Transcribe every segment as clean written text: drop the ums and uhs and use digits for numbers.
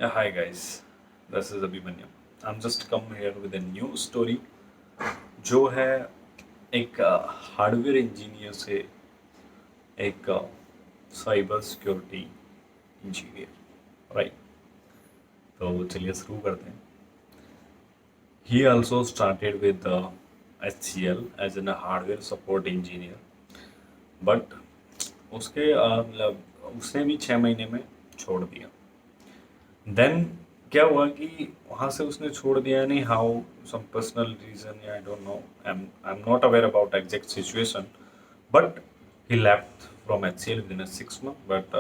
Yeah, hi guys. This is Abhimanyu. I'm just come here with a new story जो है एक hardware engineer से एक cyber security engineer, right. तो चलिए शुरू करते हैं। He also started with HCL as a hardware support engineer, but उसके मतलब उसने भी 6 महीने में छोड़ दिया। देन क्या हुआ कि वहाँ से उसने छोड़ दिया, नहीं how some personal reason, I don't know, I am not aware about exact situation, but he left from HCL with in 6 months, but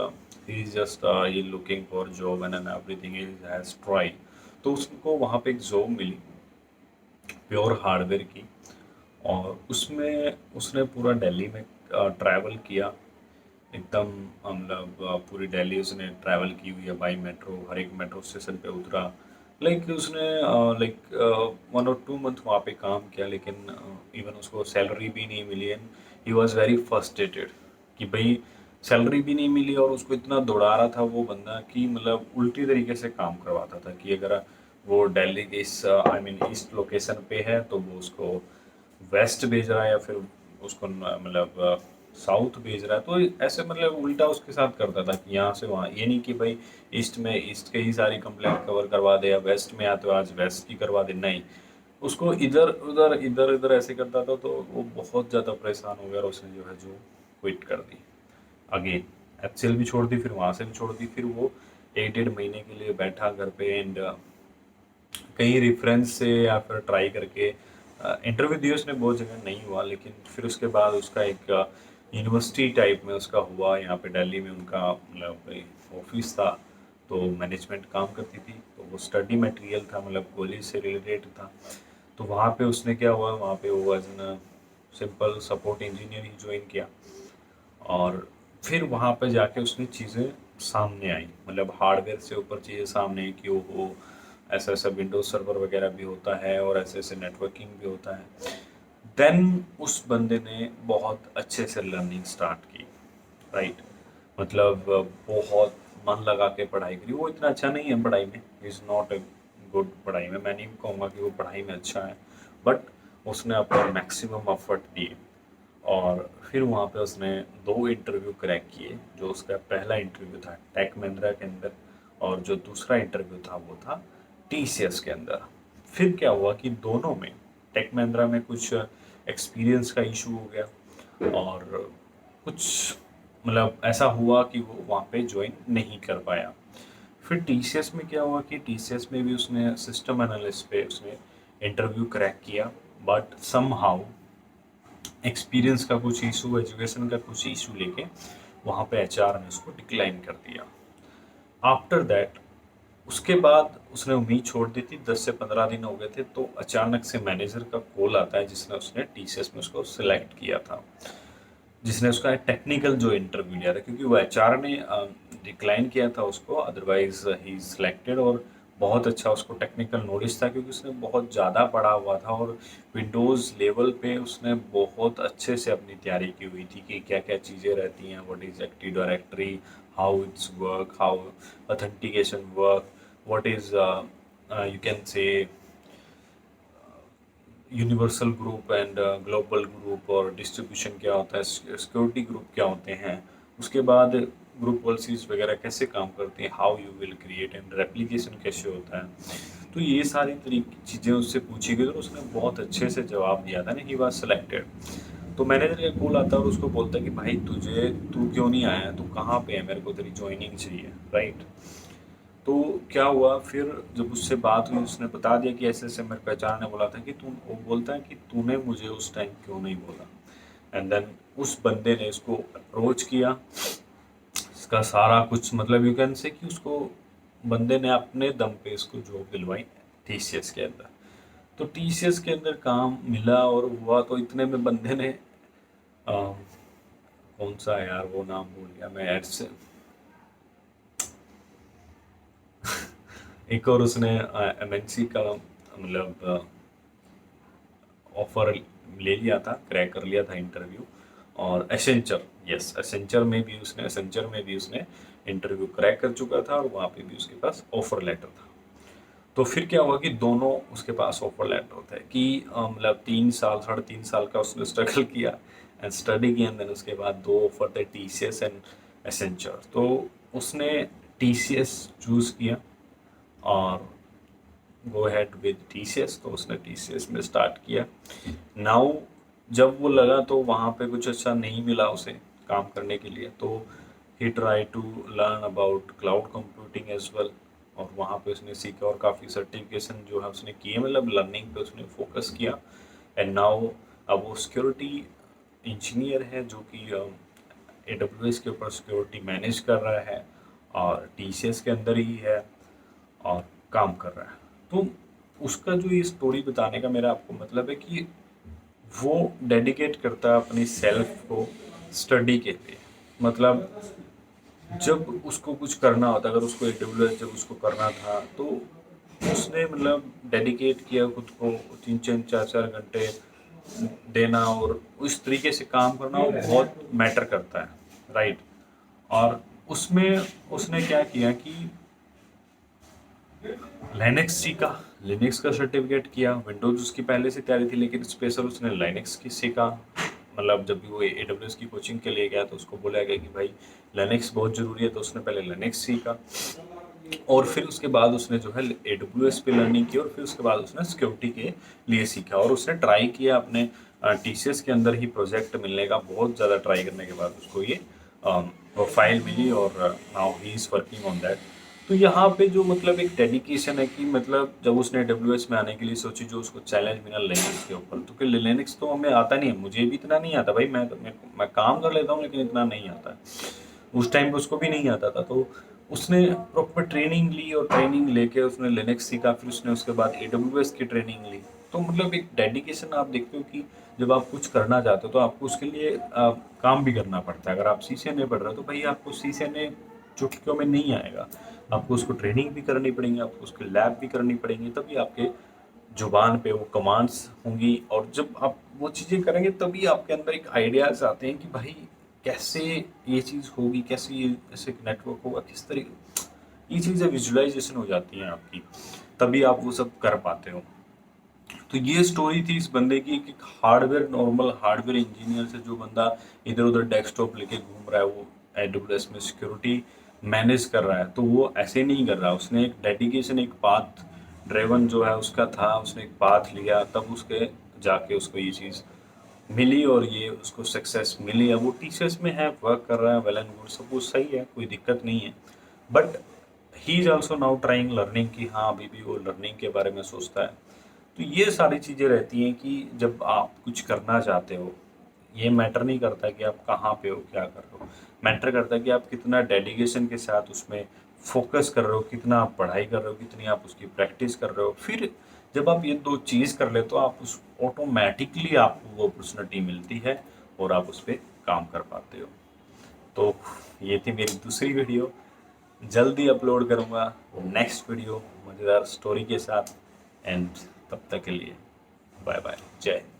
he is just he looking for job and everything he has tried. तो उसको वहाँ पे एक job मिली pure hardware की, और उसमें उसने पूरा दिल्ली में ट्रैवल किया एकदम। मतलब पूरी दिल्ली उसने ट्रैवल की हुई है बाई मेट्रो, हर एक मेट्रो स्टेशन पे उतरा। लाइक उसने 1 और 2 मंथ वहाँ पे काम किया, लेकिन इवन उसको सैलरी भी नहीं मिली। And he was very frustrated कि भाई सैलरी भी नहीं मिली और उसको इतना दौड़ा रहा था वो बंदा कि मतलब उल्टी तरीके से काम करवाता था कि अगर वो दिल्ली के इस आई मीन ईस्ट लोकेशन पे है तो वो उसको वेस्ट भेज रहा है, या फिर उसको मतलब साउथ भेज रहा है। तो ऐसे मतलब उल्टा उसके साथ करता था कि यहाँ से वहाँ, ये नहीं कि भाई ईस्ट में ईस्ट के ही सारी कंप्लेंट कवर करवा दे, या वेस्ट में आते हो आज वेस्ट की करवा दे, नहीं। उसको इधर उधर ऐसे करता था, तो वो बहुत ज़्यादा परेशान हो गया और उसने जो है जो क्विट कर दी। अगेन HCL भी छोड़ दी, फिर वहाँ से भी छोड़ दी, फिर वो 1 डेढ़ महीने के लिए बैठा घर पे। एंड कहीं रेफरेंस से या फिर ट्राई करके इंटरव्यू दिए उसने, बहुत जगह नहीं हुआ। लेकिन फिर उसके बाद उसका एक यूनिवर्सिटी टाइप में उसका हुआ, यहाँ पे दिल्ली में उनका मतलब ऑफिस था। तो मैनेजमेंट काम करती थी, तो वो स्टडी मटेरियल था, मतलब कॉलेज से रिलेटेड था। तो वहाँ पे उसने क्या हुआ, वहाँ पे वो as an simple support engineer he join किया। और फिर वहाँ पे जाके उसने चीज़ें सामने आई, मतलब हार्डवेयर से ऊपर चीज़ें सामने आई कि वो ऐसा ऐसा विंडोज सर्वर वगैरह भी होता है और ऐसे ऐसे नेटवर्किंग भी होता है। देन उस बंदे ने बहुत अच्छे से लर्निंग स्टार्ट की, राइट। मतलब बहुत मन लगा के पढ़ाई करी। वो इतना अच्छा नहीं है पढ़ाई में, इज़ नॉट ए गुड पढ़ाई में, मैं नहीं कहूँगा कि वो पढ़ाई में अच्छा है, बट उसने अपना मैक्सिमम एफर्ट दिए। और फिर वहाँ पे उसने 2 इंटरव्यू क्रैक किए। जो उसका पहला इंटरव्यू था टेक महिंद्रा के अंदर, और जो दूसरा इंटरव्यू था वो था TCS के अंदर। फिर क्या हुआ कि दोनों में, टेक महिंद्रा में कुछ एक्सपीरियंस का इशू हो गया, और कुछ मतलब ऐसा हुआ कि वो वहाँ पे ज्वाइन नहीं कर पाया। फिर TCS में क्या हुआ कि TCS में भी उसने सिस्टम एनालिस्ट पे उसने इंटरव्यू क्रैक किया, बट सम हाउ एक्सपीरियंस का कुछ इशू, एजुकेशन का कुछ इशू लेके वहाँ पे HR ने उसको डिक्लाइन कर दिया। आफ्टर दैट उसके बाद उसने उम्मीद छोड़ दी थी, 10 से 15 दिन हो गए थे, तो अचानक से मैनेजर का कॉल आता है जिसने उसने TCS में उसको सिलेक्ट किया था, जिसने उसका टेक्निकल जो इंटरव्यू लिया था, क्योंकि वो HR ने डिक्लाइन किया था उसको, अदरवाइज ही सिलेक्टेड। और बहुत अच्छा उसको टेक्निकल नॉलेज था, क्योंकि उसने बहुत ज़्यादा पढ़ा हुआ था, और विंडोज़ लेवल पे उसने बहुत अच्छे से अपनी तैयारी की हुई थी कि क्या क्या चीज़ें रहती हैं, what is active directory, how it's work, how authentication work, what is you can say universal group and global group, और डिस्ट्रीब्यूशन क्या होता है, सिक्योरिटी ग्रुप क्या होते हैं, उसके बाद ग्रुप पॉलिसीज वगैरह कैसे काम करती हैं, how you will create, and replication कैसे होता है। तो ये सारी तरीके की चीज़ें उससे पूछी गई, और उसने बहुत अच्छे से जवाब दिया था ना, ही वॉज सेलेक्टेड। तो मैनेजर का कॉल आता है और उसको बोलता है कि भाई तू क्यों नहीं आया, तू कहाँ पे है, मेरे को तेरी ज्वाइनिंग चाहिए, राइट। तो क्या हुआ फिर, जब उससे बात हुई उसने बता दिया कि ऐसे ऐसे मेरे पहचान ने बोला था कि तू, वो बोलता है कि तूने मुझे उस टाइम क्यों नहीं बोला। एंड देन उस बंदे ने इसको अप्रोच किया, इसका सारा कुछ मतलब यू कैन से कि उसको बंदे ने अपने दम पे इसको जॉब दिलवाई TCS के अंदर। तो TCS के अंदर काम मिला और हुआ, तो इतने में बंदे ने कौन सा है यार, वो नाम भूल गया मैं, एड से एक और उसने MNC का मतलब ऑफर ले लिया था, क्रैक कर लिया था इंटरव्यू। और एसेंचर, यस एसेंचर में भी उसने इंटरव्यू क्रैक कर चुका था और वहाँ पे भी उसके पास ऑफर लेटर था। तो फिर क्या हुआ कि दोनों उसके पास ऑफर लेटर होता है कि मतलब 3 साल 3.5 साल का उसने स्ट्रगल किया एंड स्टडी किया, देन उसके बाद 2 ऑफर थे, टीसीएस एंड एसेंचर। तो उसने टीसीएस चूज़ किया और गो हैड विद टीसीएस, तो उसने टीसीएस में स्टार्ट किया। नाउ जब वो लगा तो वहाँ पे कुछ अच्छा नहीं मिला उसे काम करने के लिए, तो he try to learn about cloud computing as well, और वहाँ पे उसने सीखा और काफ़ी सर्टिफिकेशन जो है उसने किए, मतलब लर्निंग पे उसने फोकस किया। एंड नाउ अब वो सिक्योरिटी इंजीनियर है जो कि AWS के ऊपर सिक्योरिटी मैनेज कर रहा है और TCS के अंदर ही है और काम कर रहा है। तो उसका जो ये स्टोरी बताने का मेरा आपको मतलब है कि वो डेडिकेट करता है अपनी सेल्फ को स्टडी के लिए। मतलब जब उसको कुछ करना होता, अगर उसको AWS जब उसको करना था तो उसने मतलब डेडिकेट किया खुद को, 3-4 घंटे देना और उस तरीके से काम करना वो बहुत मैटर करता है, राइट। और उसमें उसने क्या किया कि लिनक्स सीखा, लिनक्स का सर्टिफिकेट किया। विंडोज उसकी पहले से तैयारी थी लेकिन स्पेशल उसने लिनक्स की सीखा। मतलब जब भी वो AWS की कोचिंग के लिए गया तो उसको बोला गया कि भाई लिनक्स बहुत ज़रूरी है, तो उसने पहले लिनक्स सीखा और फिर उसके बाद उसने जो है AWS पे लर्निंग की और फिर उसके बाद उसने सिक्योरिटी के लिए सीखा और उसने ट्राई किया अपने TCS के अंदर ही प्रोजेक्ट मिलने का। बहुत ज़्यादा ट्राई करने के बाद उसको ये प्रोफाइल मिली और now he is working on that. तो यहाँ पे जो मतलब एक डेडिकेशन है कि मतलब जब उसने AWS में आने के लिए सोची, जो उसको चैलेंज मिला लिनक्स के ऊपर, तो कि लिनक्स तो हमें आता नहीं है, मुझे भी इतना नहीं आता भाई, मैं काम कर लेता हूँ लेकिन इतना नहीं आता है। उस टाइम पे उसको भी नहीं आता था, तो उसने प्रॉपर ट्रेनिंग ली और ट्रेनिंग लेके उसने लिनक्स सीखा, फिर उसने उसके बाद AWS की ट्रेनिंग ली। तो मतलब एक डेडिकेशन आप देखते हो कि जब आप कुछ करना चाहते हो तो आपको उसके लिए काम भी करना पड़ता है। अगर आप CCNA पढ़ रहे हो तो भाई आपको CCNA चुटकियों में नहीं आएगा, आपको उसको ट्रेनिंग भी करनी पड़ेगी, आपको उसके लैब भी करनी पड़ेंगी, तभी आपके जुबान पे वो कमांड्स होंगी। और जब आप वो चीज़ें करेंगे तभी आपके अंदर एक आइडियाज़ आते हैं कि भाई कैसे ये चीज़ होगी, कैसे ये ऐसे नेटवर्क होगा, किस तरीके, ये चीज़ें विजुअलाइजेशन हो जाती हैं आपकी, तभी आप वो सब कर पाते हो। तो ये स्टोरी थी इस बंदे की कि हार्डवेयर, नॉर्मल हार्डवेयर इंजीनियर से जो बंदा इधर उधर डेस्कटॉप लेके घूम रहा है, वो AWS में सिक्योरिटी मैनेज कर रहा है, तो वो ऐसे नहीं कर रहा। उसने एक डेडिकेशन, एक पाथ ड्राइवन जो है उसका था, उसने एक पाथ लिया, तब उसके जाके उसको ये चीज़ मिली और ये उसको सक्सेस मिली है। वो टीचर्स में है, वर्क कर रहा है, वेल एंड गुड, सब कुछ सही है, कोई दिक्कत नहीं है। But he is also now trying learning कि हाँ अभी भी वो लर्निंग के बारे में सोचता है। तो ये सारी चीज़ें रहती हैं कि जब आप कुछ करना चाहते हो, ये मैटर नहीं करता कि आप कहाँ पे हो, क्या कर रहे हो, मैटर करता है कि आप कितना डेडिकेशन के साथ उसमें फोकस कर रहे हो, कितना आप पढ़ाई कर रहे हो, कितनी आप उसकी प्रैक्टिस कर रहे हो। फिर जब आप ये दो चीज़ कर लेते हो, आप उस ऑटोमेटिकली आपको वो अपॉर्चुनिटी मिलती है और आप उस पर काम कर पाते हो। तो ये थी मेरी दूसरी वीडियो, जल्दी अपलोड करूँगा नेक्स्ट वीडियो मज़ेदार स्टोरी के साथ। एंड तब तक के लिए बाय बाय, जय हिंद।